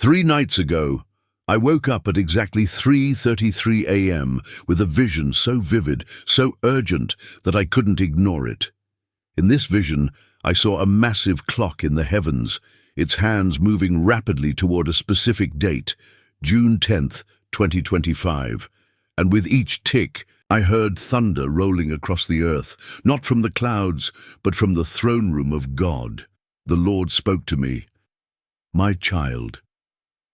3 nights ago, I woke up at exactly 3:33 a.m. with a vision so vivid, so urgent, that I couldn't ignore it. In this vision, I saw a massive clock in the heavens, its hands moving rapidly toward a specific date, June 10th, 2025. And with each tick, I heard thunder rolling across the earth, not from the clouds, but from the throne room of God. The Lord spoke to me, "My child,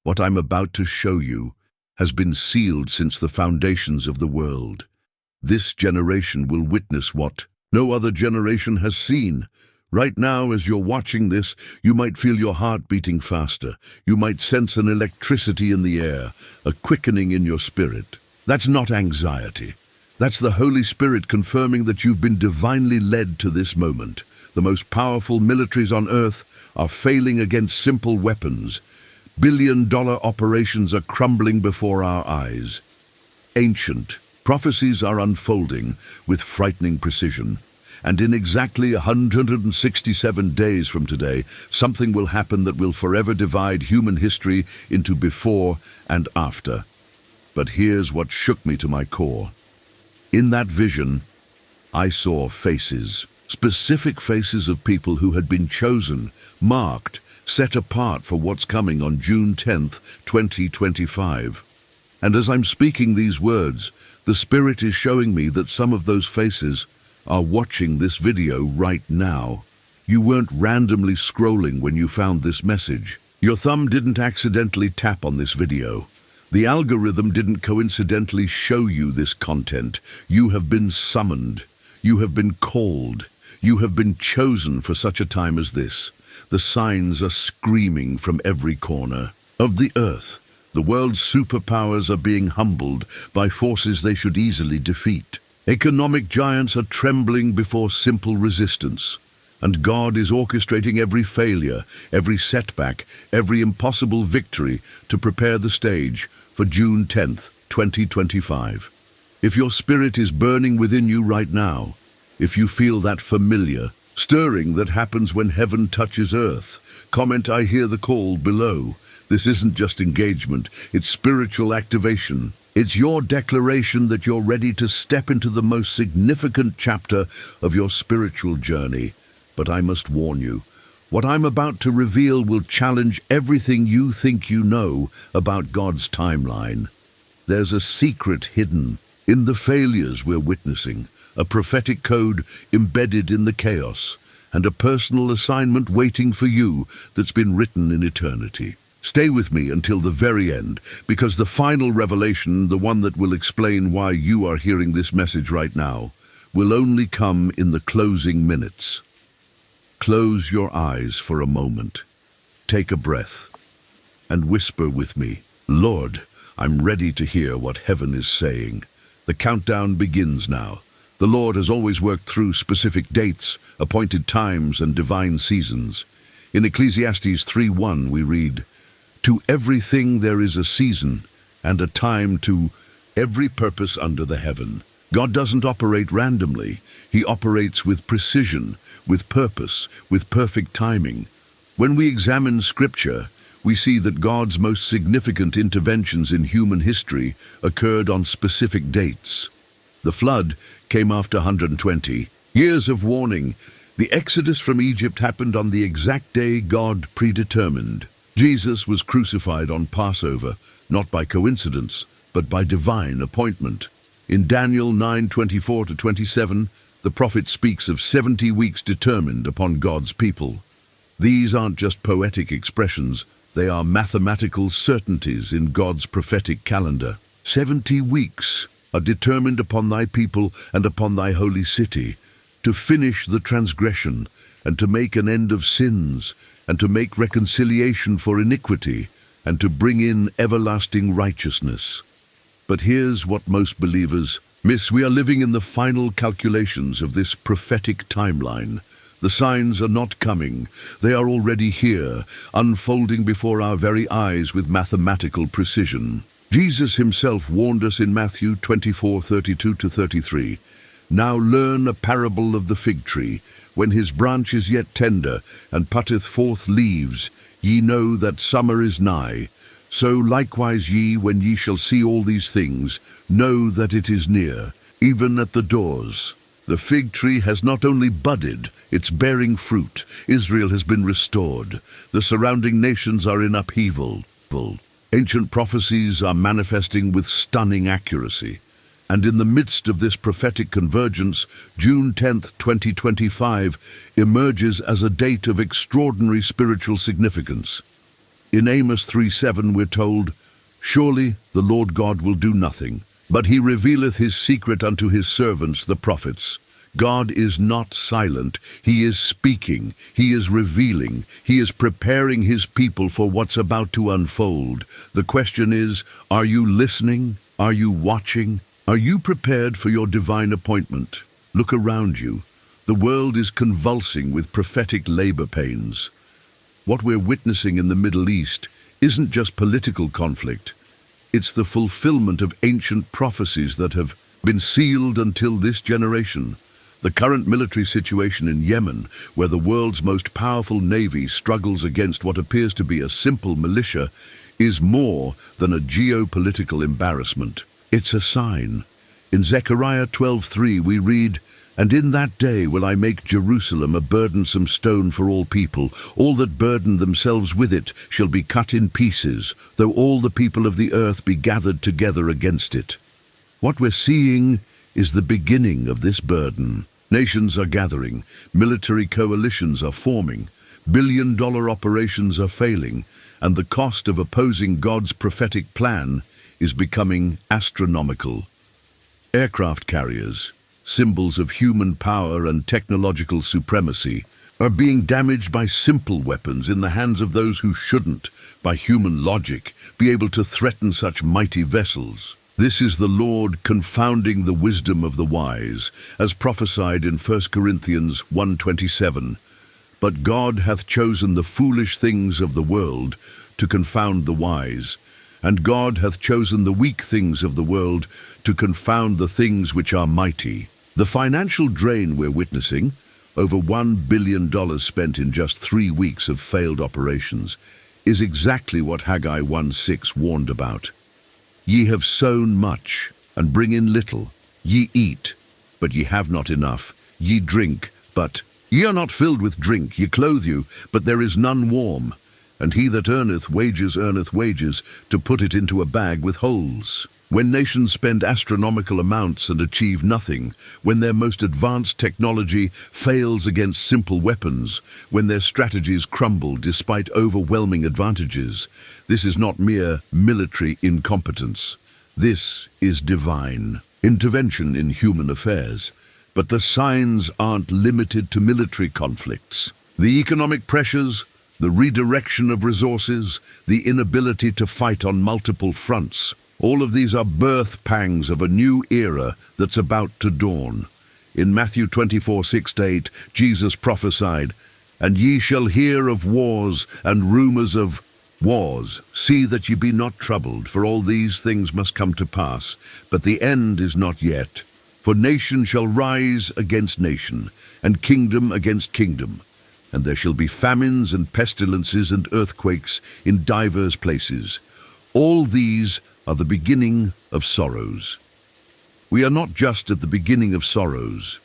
what I'm about to show you has been sealed since the foundations of the world. This generation will witness what no other generation has seen. Right now, as you're watching this, you might feel your heart beating faster. You might sense an electricity in the air, a quickening in your spirit. That's not anxiety. That's the Holy Spirit confirming that you've been divinely led to this moment. The most powerful militaries on earth are failing against simple weapons. Billion-dollar operations are crumbling before our eyes. Ancient prophecies are unfolding with frightening precision. And in exactly 167 days from today, something will happen that will forever divide human history into before and after. But here's what shook me to my core. In that vision, I saw faces, specific faces of people who had been chosen, marked, set apart for what's coming on June 10th, 2025. And as I'm speaking these words, the Spirit is showing me that some of those faces are watching this video right now. You weren't randomly scrolling when you found this message. Your thumb didn't accidentally tap on this video. The algorithm didn't coincidentally show you this content. You have been summoned. You have been called. You have been chosen for such a time as this. The signs are screaming from every corner of the earth. The world's superpowers are being humbled by forces they should easily defeat. Economic giants are trembling before simple resistance. And God is orchestrating every failure, every setback, every impossible victory to prepare the stage for June 10th, 2025. If your spirit is burning within you right now, if you feel that familiar stirring that happens when heaven touches earth, comment "I hear the call" below. This isn't just engagement, it's spiritual activation. It's your declaration that you're ready to step into the most significant chapter of your spiritual journey. But I must warn you, what I'm about to reveal will challenge everything you think you know about God's timeline. There's a secret hidden in the failures we're witnessing, a prophetic code embedded in the chaos, and a personal assignment waiting for you that's been written in eternity. Stay with me until the very end, because the final revelation, the one that will explain why you are hearing this message right now, will only come in the closing minutes. Close your eyes for a moment. Take a breath and whisper with me, "Lord, I'm ready to hear what heaven is saying." The countdown begins now. The Lord has always worked through specific dates, appointed times, and divine seasons. In Ecclesiastes 3:1 we read, "To everything there is a season, and a time to every purpose under the heaven." God doesn't operate randomly. He operates with precision, with purpose, with perfect timing. When we examine Scripture, we see that God's most significant interventions in human history occurred on specific dates. The flood came after 120 years of warning. The exodus from Egypt happened on the exact day God predetermined. Jesus was crucified on Passover, not by coincidence, but by divine appointment. In Daniel 9:24-27, the prophet speaks of 70 weeks determined upon God's people. These aren't just poetic expressions, they are mathematical certainties in God's prophetic calendar. 70 weeks are determined upon thy people and upon thy holy city, to finish the transgression, and to make an end of sins, and to make reconciliation for iniquity, and to bring in everlasting righteousness. But here's what most believers miss. We are living in the final calculations of this prophetic timeline. The signs are not coming. They are already here, unfolding before our very eyes with mathematical precision. Jesus himself warned us in Matthew 24:32-33, "Now learn a parable of the fig tree. When his branch is yet tender, and putteth forth leaves, Ye know that summer is nigh. So likewise ye, when ye shall see all these things, know that it is near, even at the doors. The fig tree has not only budded, it's bearing fruit. Israel has been restored. The surrounding nations are in upheaval. Ancient prophecies are manifesting with stunning accuracy. And in the midst of this prophetic convergence, June 10th, 2025 emerges as a date of extraordinary spiritual significance. In Amos 3:7 we're told, "Surely the Lord God will do nothing, but he revealeth his secret unto his servants the prophets." God is not silent. He is speaking. He is revealing. He is preparing his people for what's about to unfold. The question is, are you listening? Are you watching? Are you prepared for your divine appointment? Look around you. The world is convulsing with prophetic labor pains. What we're witnessing in the Middle East isn't just political conflict. It's the fulfillment of ancient prophecies that have been sealed until this generation. The current military situation in Yemen, where the world's most powerful navy struggles against what appears to be a simple militia, is more than a geopolitical embarrassment. It's a sign. In Zechariah 12:3 we read, "And in that day will I make Jerusalem a burdensome stone for all people. All that burden themselves with it shall be cut in pieces, though all the people of the earth be gathered together against it." What we're seeing is the beginning of this burden. Nations are gathering, military coalitions are forming, billion-dollar operations are failing, and the cost of opposing God's prophetic plan is becoming astronomical. Aircraft carriers, symbols of human power and technological supremacy, are being damaged by simple weapons in the hands of those who shouldn't, by human logic, be able to threaten such mighty vessels. This is the Lord confounding the wisdom of the wise, as prophesied in 1 Corinthians 1:27. "But God hath chosen the foolish things of the world to confound the wise, and God hath chosen the weak things of the world to confound the things which are mighty." The financial drain we're witnessing, over $1 billion spent in just 3 weeks of failed operations, is exactly what Haggai 1:6 warned about. "Ye have sown much, and bring in little. Ye eat, but ye have not enough. Ye drink, but ye are not filled with drink. Ye clothe you, but there is none warm. And he that earneth wages, to put it into a bag with holes." When nations spend astronomical amounts and achieve nothing, when their most advanced technology fails against simple weapons, when their strategies crumble despite overwhelming advantages, this is not mere military incompetence. This is divine intervention in human affairs. But the signs aren't limited to military conflicts. The economic pressures, the redirection of resources, the inability to fight on multiple fronts, all of these are birth pangs of a new era that's about to dawn. In Matthew 24:6-8, Jesus prophesied, "And ye shall hear of wars and rumors of wars. See that ye be not troubled, for all these things must come to pass. But the end is not yet. For nation shall rise against nation, and kingdom against kingdom. And there shall be famines and pestilences and earthquakes in divers places. All these are the beginning of sorrows." We are not just at the beginning of sorrows.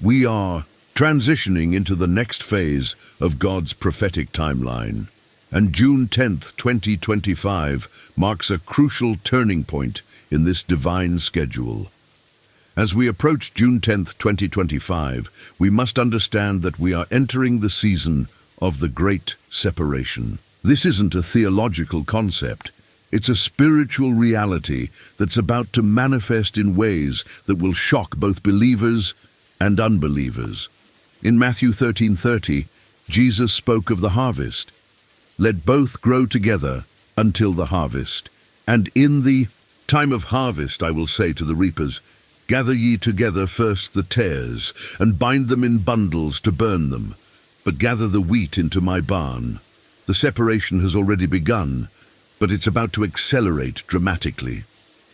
We are transitioning into the next phase of God's prophetic timeline. And June 10th, 2025 marks a crucial turning point in this divine schedule. As we approach June 10th, 2025, we must understand that we are entering the season of the Great Separation. This isn't a theological concept. It's a spiritual reality that's about to manifest in ways that will shock both believers and unbelievers. In Matthew 13:30, Jesus spoke of the harvest. "Let both grow together until the harvest. And in the time of harvest, I will say to the reapers, Gather ye together first the tares, and bind them in bundles to burn them, but gather the wheat into my barn." The separation has already begun, but it's about to accelerate dramatically.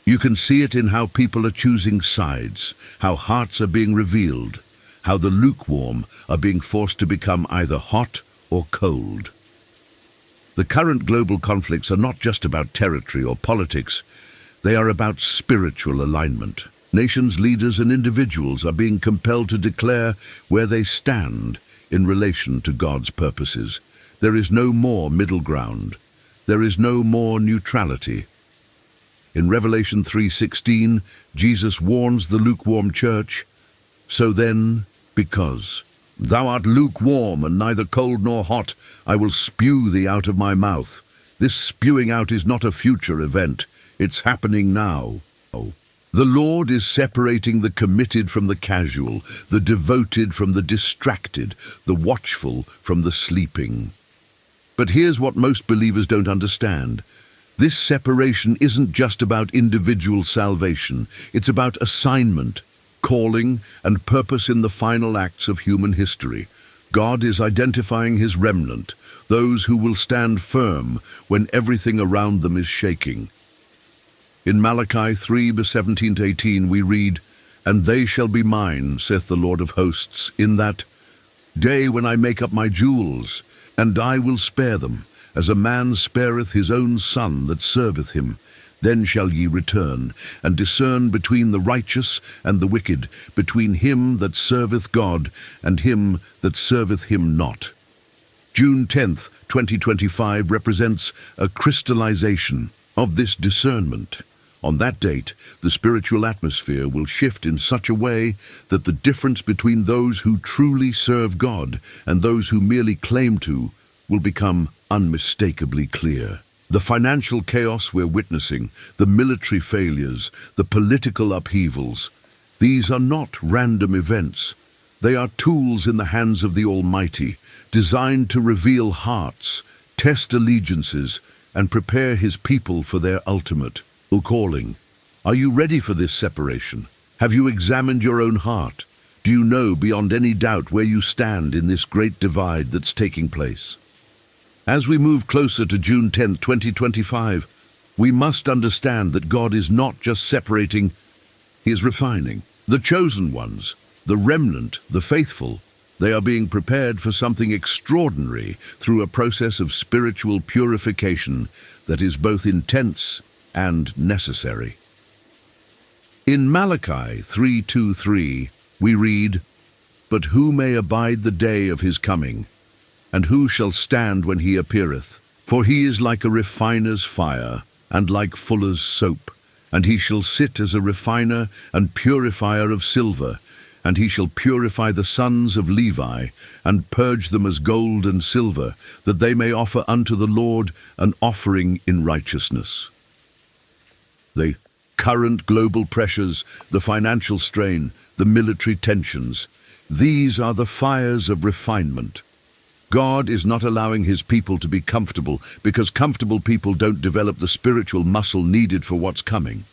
You can see it in how people are choosing sides, how hearts are being revealed, how the lukewarm are being forced to become either hot or cold. The current global conflicts are not just about territory or politics, they are about spiritual alignment. Nations, leaders and individuals are being compelled to declare where they stand in relation to God's purposes. There is no more middle ground. There is no more neutrality. In Revelation 3:16, Jesus warns the lukewarm church, "So then, because thou art lukewarm and neither cold nor hot, I will spew thee out of my mouth." This spewing out is not a future event. It's happening now. The Lord is separating the committed from the casual, the devoted from the distracted, the watchful from the sleeping. But here's what most believers don't understand. This separation isn't just about individual salvation. It's about assignment, calling, and purpose in the final acts of human history. God is identifying his remnant, those who will stand firm when everything around them is shaking. In Malachi 3:17-18 we read, "And they shall be mine, saith the Lord of hosts, in that day when I make up my jewels, and I will spare them, as a man spareth his own son that serveth him. Then shall ye return, and discern between the righteous and the wicked, between him that serveth God and him that serveth him not." June 10th, 2025 represents a crystallization of this discernment. On that date, the spiritual atmosphere will shift in such a way that the difference between those who truly serve God and those who merely claim to will become unmistakably clear. The financial chaos we're witnessing, the military failures, the political upheavals, these are not random events. They are tools in the hands of the Almighty, designed to reveal hearts, test allegiances, and prepare his people for their ultimate calling. Are you ready for this separation? Have you examined your own heart? Do you know beyond any doubt where you stand in this great divide that's taking place? As we move closer to June 10th, 2025, we must understand that God is not just separating, he is refining. The chosen ones, the remnant, the faithful, they are being prepared for something extraordinary through a process of spiritual purification that is both intense and necessary. In Malachi 3:2-3, we read, "But who may abide the day of his coming? And who shall stand when he appeareth? For he is like a refiner's fire, and like fuller's soap. And he shall sit as a refiner and purifier of silver, and he shall purify the sons of Levi, and purge them as gold and silver, that they may offer unto the Lord an offering in righteousness." The current global pressures, the financial strain, the military tensions, these are the fires of refinement. God is not allowing his people to be comfortable because comfortable people don't develop the spiritual muscle needed for what's coming.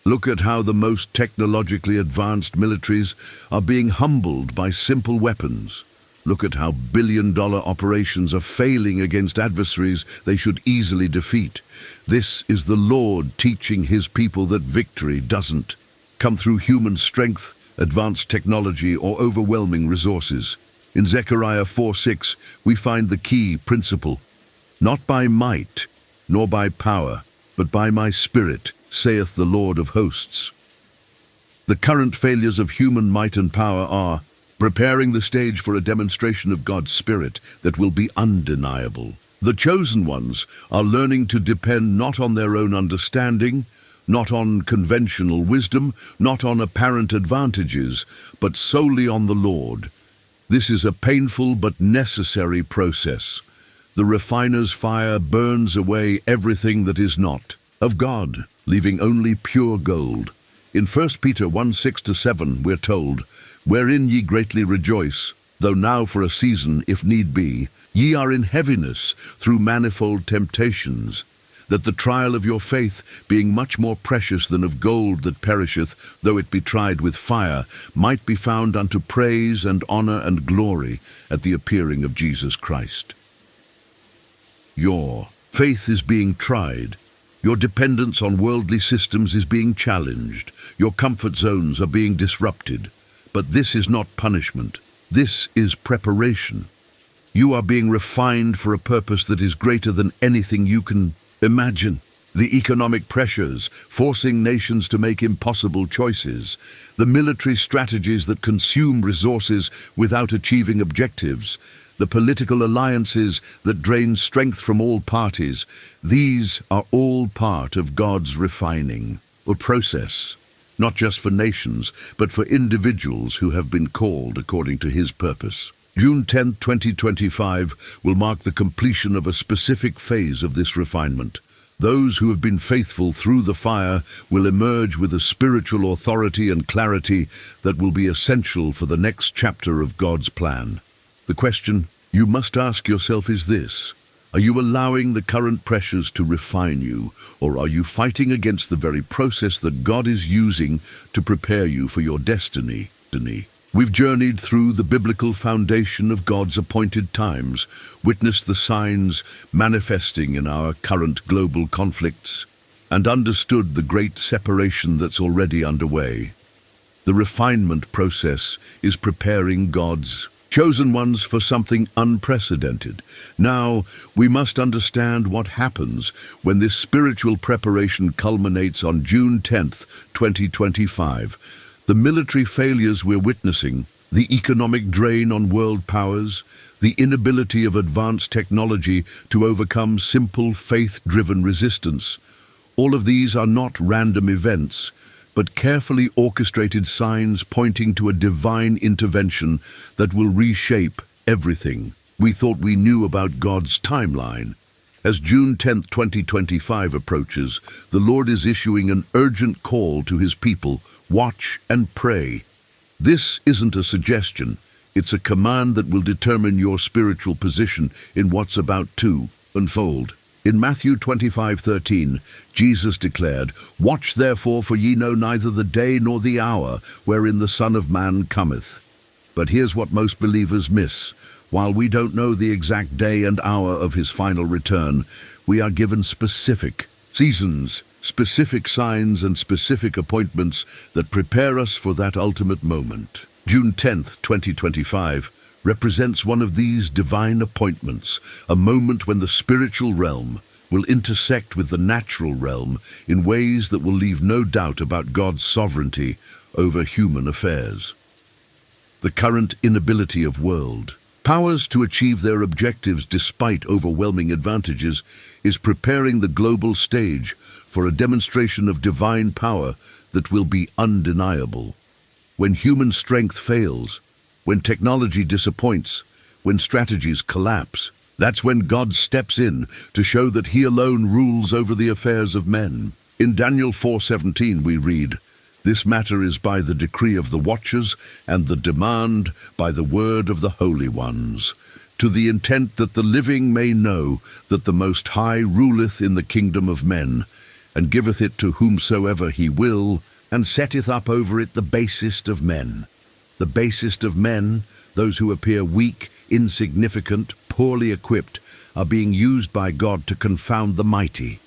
Look at how the most technologically advanced militaries are being humbled by simple weapons. Look at how billion-dollar operations are failing against adversaries they should easily defeat. This is the Lord teaching his people that victory doesn't come through human strength, advanced technology, or overwhelming resources. In Zechariah 4:6, we find the key principle. "Not by might, nor by power, but by my Spirit, saith the Lord of hosts." The current failures of human might and power are preparing the stage for a demonstration of God's Spirit that will be undeniable. The chosen ones are learning to depend not on their own understanding, not on conventional wisdom, not on apparent advantages, but solely on the Lord. This is a painful but necessary process. The refiner's fire burns away everything that is not of God, leaving only pure gold. In 1 Peter 1:6-7 we're told, "Wherein ye greatly rejoice, though now for a season, if need be, ye are in heaviness through manifold temptations, that the trial of your faith, being much more precious than of gold that perisheth, though it be tried with fire, might be found unto praise and honor and glory at the appearing of Jesus Christ." Your faith is being tried. Your dependence on worldly systems is being challenged. Your comfort zones are being disrupted. But this is not punishment. This is preparation. You are being refined for a purpose that is greater than anything you can imagine. The economic pressures forcing nations to make impossible choices, the military strategies that consume resources without achieving objectives, the political alliances that drain strength from all parties, these are all part of God's refining or process, not just for nations, but for individuals who have been called according to His purpose. June 10, 2025 will mark the completion of a specific phase of this refinement. Those who have been faithful through the fire will emerge with a spiritual authority and clarity that will be essential for the next chapter of God's plan. The question you must ask yourself is this: are you allowing the current pressures to refine you, or are you fighting against the very process that God is using to prepare you for your destiny? We've journeyed through the biblical foundation of God's appointed times, witnessed the signs manifesting in our current global conflicts, and understood the great separation that's already underway. The refinement process is preparing God's chosen ones for something unprecedented. Now, we must understand what happens when this spiritual preparation culminates on June 10th, 2025. The military failures we're witnessing, the economic drain on world powers, the inability of advanced technology to overcome simple faith-driven resistance, all of these are not random events, but carefully orchestrated signs pointing to a divine intervention that will reshape everything we thought we knew about God's timeline. As June 10, 2025 approaches, the Lord is issuing an urgent call to His people: watch and pray. This isn't a suggestion, it's a command that will determine your spiritual position in what's about to unfold. In Matthew 25:13, Jesus declared, "Watch therefore, for ye know neither the day nor the hour wherein the Son of Man cometh." But here's what most believers miss. While we don't know the exact day and hour of His final return, we are given specific seasons, specific signs, and specific appointments that prepare us for that ultimate moment. June 10th, 2025 represents one of these divine appointments, a moment when the spiritual realm will intersect with the natural realm in ways that will leave no doubt about God's sovereignty over human affairs. The current inability of world powers to achieve their objectives despite overwhelming advantages is preparing the global stage for a demonstration of divine power that will be undeniable. When human strength fails, when technology disappoints, when strategies collapse, that's when God steps in to show that He alone rules over the affairs of men. In Daniel 4:17 we read, "This matter is by the decree of the watchers, and the demand by the word of the holy ones, to the intent that the living may know that the Most High ruleth in the kingdom of men, and giveth it to whomsoever He will, and setteth up over it the basest of men." The basest of men, those who appear weak, insignificant, poorly equipped, are being used by God to confound the mighty.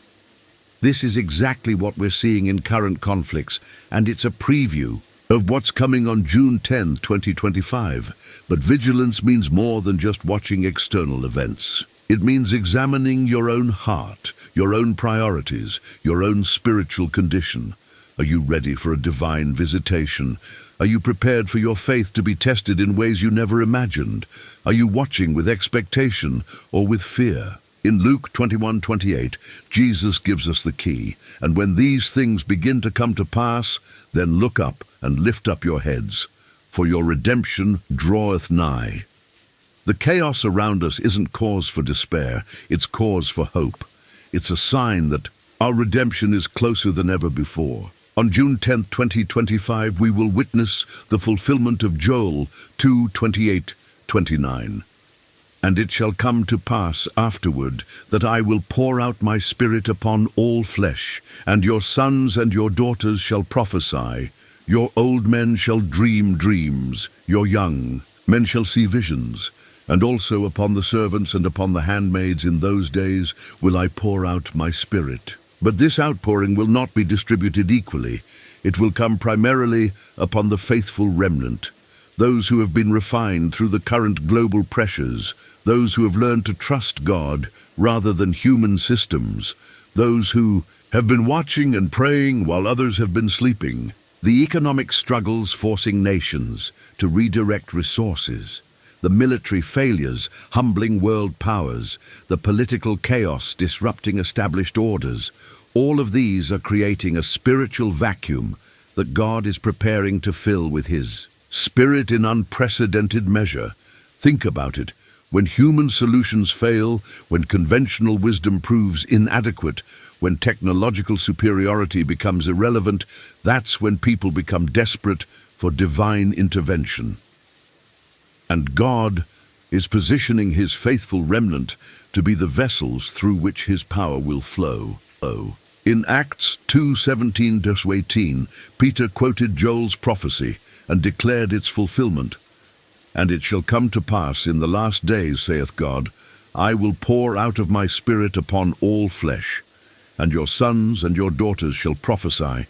This is exactly what we're seeing in current conflicts, and it's a preview of what's coming on June 10, 2025. But vigilance means more than just watching external events. It means examining your own heart, your own priorities, your own spiritual condition. Are you ready for a divine visitation? Are you prepared for your faith to be tested in ways you never imagined? Are you watching with expectation or with fear? In Luke 21:28, Jesus gives us the key, "And when these things begin to come to pass, then look up and lift up your heads, for your redemption draweth nigh." The chaos around us isn't cause for despair, it's cause for hope. It's a sign that our redemption is closer than ever before. On June 10, 2025, we will witness the fulfillment of Joel 2:28-29. "And it shall come to pass afterward that I will pour out my Spirit upon all flesh, and your sons and your daughters shall prophesy. Your old men shall dream dreams, your young men shall see visions. And also upon the servants and upon the handmaids in those days will I pour out my Spirit." But this outpouring will not be distributed equally. It will come primarily upon the faithful remnant, those who have been refined through the current global pressures, those who have learned to trust God rather than human systems, those who have been watching and praying while others have been sleeping. The economic struggles forcing nations to redirect resources, the military failures humbling world powers, the political chaos disrupting established orders, all of these are creating a spiritual vacuum that God is preparing to fill with His Spirit in unprecedented measure. Think about it. When human solutions fail, when conventional wisdom proves inadequate, when technological superiority becomes irrelevant, that's when people become desperate for divine intervention. And God is positioning His faithful remnant to be the vessels through which His power will flow. In Acts 2:17-18, Peter quoted Joel's prophecy and declared its fulfillment. "And it shall come to pass in the last days, saith God, I will pour out of my Spirit upon all flesh, and your sons and your daughters shall prophesy,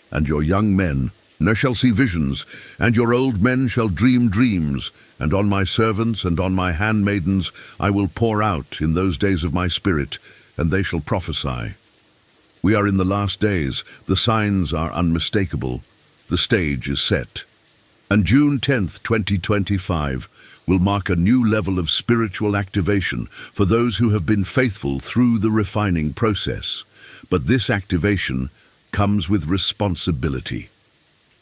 and your young men shall see visions, and your old men shall dream dreams, and on my servants and on my handmaidens I will pour out in those days of my Spirit, and they shall prophesy." We are in the last days. The signs are unmistakable. The stage is set. And June 10th, 2025 will mark a new level of spiritual activation for those who have been faithful through the refining process. But this activation comes with responsibility.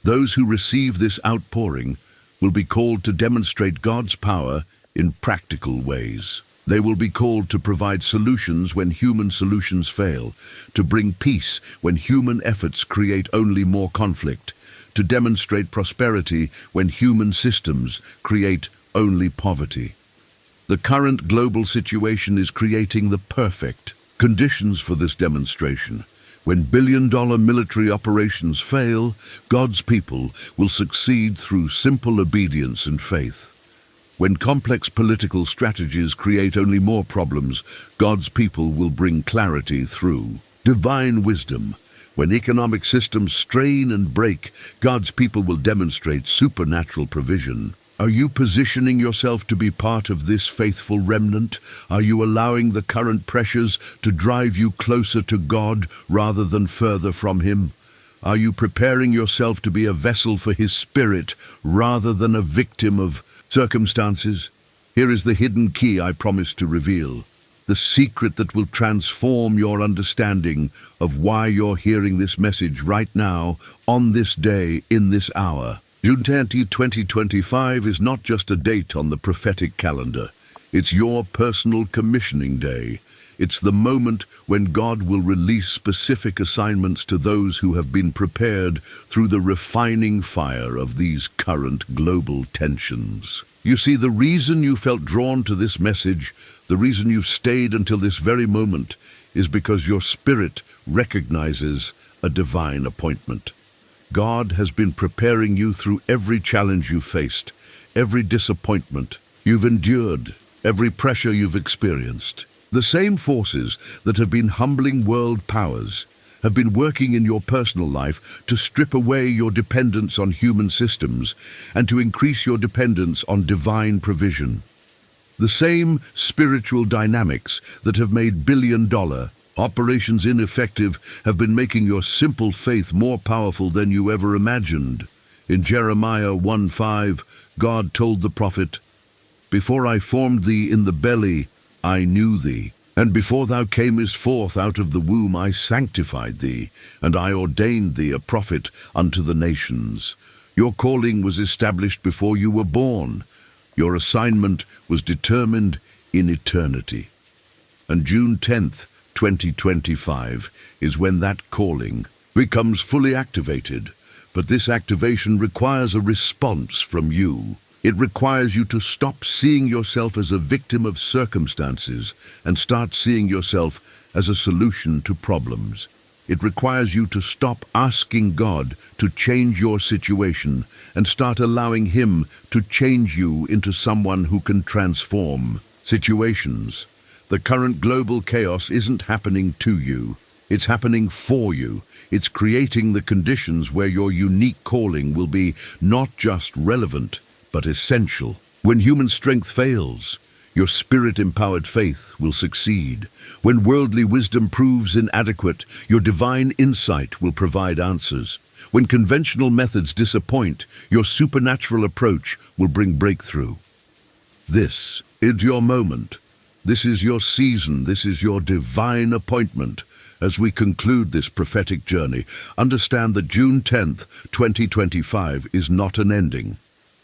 Those who receive this outpouring will be called to demonstrate God's power in practical ways. They will be called to provide solutions when human solutions fail, to bring peace when human efforts create only more conflict, to demonstrate prosperity when human systems create only poverty. The current global situation is creating the perfect conditions for this demonstration. When billion-dollar military operations fail, God's people will succeed through simple obedience and faith. When complex political strategies create only more problems, God's people will bring clarity through divine wisdom. When economic systems strain and break, God's people will demonstrate supernatural provision. Are you positioning yourself to be part of this faithful remnant? Are you allowing the current pressures to drive you closer to God rather than further from Him? Are you preparing yourself to be a vessel for His Spirit rather than a victim of circumstances? Here is the hidden key I promise to reveal. The secret that will transform your understanding of why you're hearing this message right now, on this day, in this hour. June 10th, 2025 is not just a date on the prophetic calendar. It's your personal commissioning day. It's the moment when God will release specific assignments to those who have been prepared through the refining fire of these current global tensions. You see, the reason you felt drawn to this message, the reason you've stayed until this very moment, is because your spirit recognizes a divine appointment. God has been preparing you through every challenge you've faced, every disappointment you've endured, every pressure you've experienced. The same forces that have been humbling world powers have been working in your personal life to strip away your dependence on human systems and to increase your dependence on divine provision. The same spiritual dynamics that have made billion-dollar operations ineffective have been making your simple faith more powerful than you ever imagined. In Jeremiah 1:5, God told the prophet, "Before I formed thee in the belly, I knew thee, and before thou camest forth out of the womb I sanctified thee, and I ordained thee a prophet unto the nations." Your calling was established before you were born. Your assignment was determined in eternity. And June 10th, 2025 is when that calling becomes fully activated. But this activation requires a response from you. It requires you to stop seeing yourself as a victim of circumstances and start seeing yourself as a solution to problems. It requires you to stop asking God to change your situation and start allowing Him to change you into someone who can transform situations. The current global chaos isn't happening to you. It's happening for you. It's creating the conditions where your unique calling will be not just relevant, but essential. When human strength fails, your spirit-empowered faith will succeed. When worldly wisdom proves inadequate, your divine insight will provide answers. When conventional methods disappoint, your supernatural approach will bring breakthrough. This is your moment. This is your season. This is your divine appointment. As we conclude this prophetic journey, understand that June 10th, 2025 is not an ending.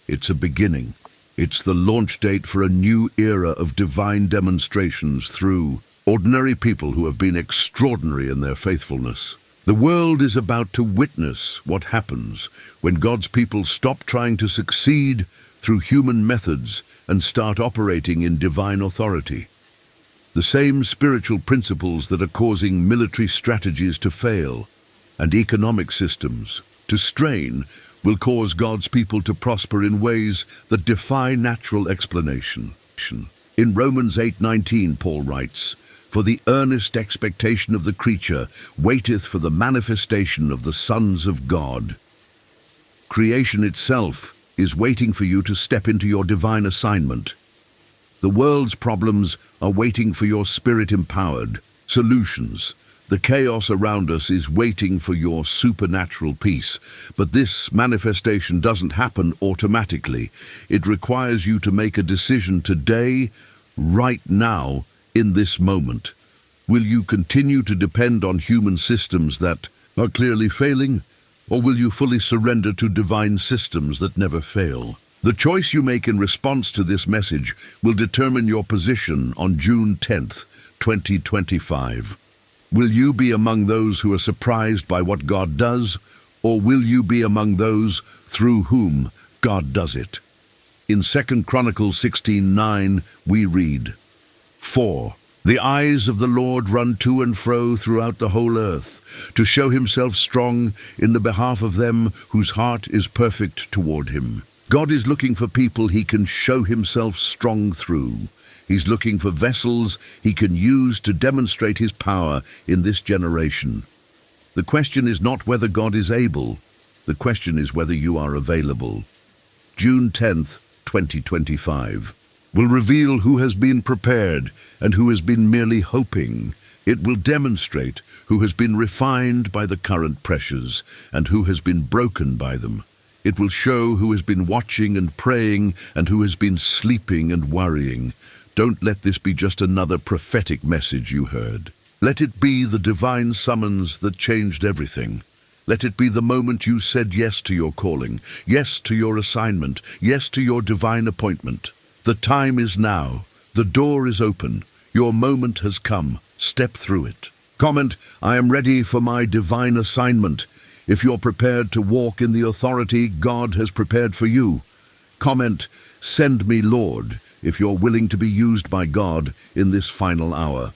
It's a beginning. It's the launch date for a new era of divine demonstrations through ordinary people who have been extraordinary in their faithfulness. The world is about to witness what happens when God's people stop trying to succeed through human methods and start operating in divine authority. The same spiritual principles that are causing military strategies to fail and economic systems to strain will cause God's people to prosper in ways that defy natural explanation. In Romans 8:19, Paul writes, "For the earnest expectation of the creature waiteth for the manifestation of the sons of God." Creation itself is waiting for you to step into your divine assignment. The world's problems are waiting for your spirit-empowered solutions. The chaos around us is waiting for your supernatural peace. But this manifestation doesn't happen automatically. It requires you to make a decision today, right now, in this moment. Will you continue to depend on human systems that are clearly failing, or will you fully surrender to divine systems that never fail? The choice you make in response to this message will determine your position on June 10th, 2025. Will you be among those who are surprised by what God does, or will you be among those through whom God does it? In 2 Chronicles 16:9, we read, "For the eyes of the Lord run to and fro throughout the whole earth, to show himself strong in the behalf of them whose heart is perfect toward him." God is looking for people he can show himself strong through. He's looking for vessels he can use to demonstrate his power in this generation. The question is not whether God is able. The question is whether you are available. June 10th, 2025 will reveal who has been prepared and who has been merely hoping. It will demonstrate who has been refined by the current pressures and who has been broken by them. It will show who has been watching and praying and who has been sleeping and worrying. Don't let this be just another prophetic message you heard. Let it be the divine summons that changed everything. Let it be the moment you said yes to your calling, yes to your assignment, yes to your divine appointment. The time is now. The door is open. Your moment has come. Step through it. Comment, "I am ready for my divine assignment." If you're prepared to walk in the authority God has prepared for you. Comment, "Send me, Lord," if you're willing to be used by God in this final hour.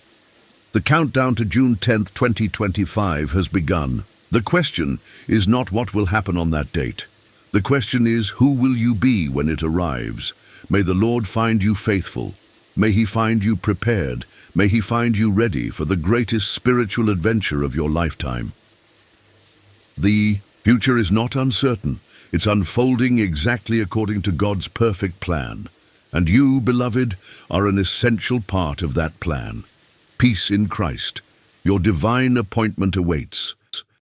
The countdown to June 10th, 2025 has begun. The question is not what will happen on that date. The question is, who will you be when it arrives? May the Lord find you faithful. May he find you prepared. May he find you ready for the greatest spiritual adventure of your lifetime. The future is not uncertain. It's unfolding exactly according to God's perfect plan. And you, beloved, are an essential part of that plan. Peace in Christ. Your divine appointment awaits.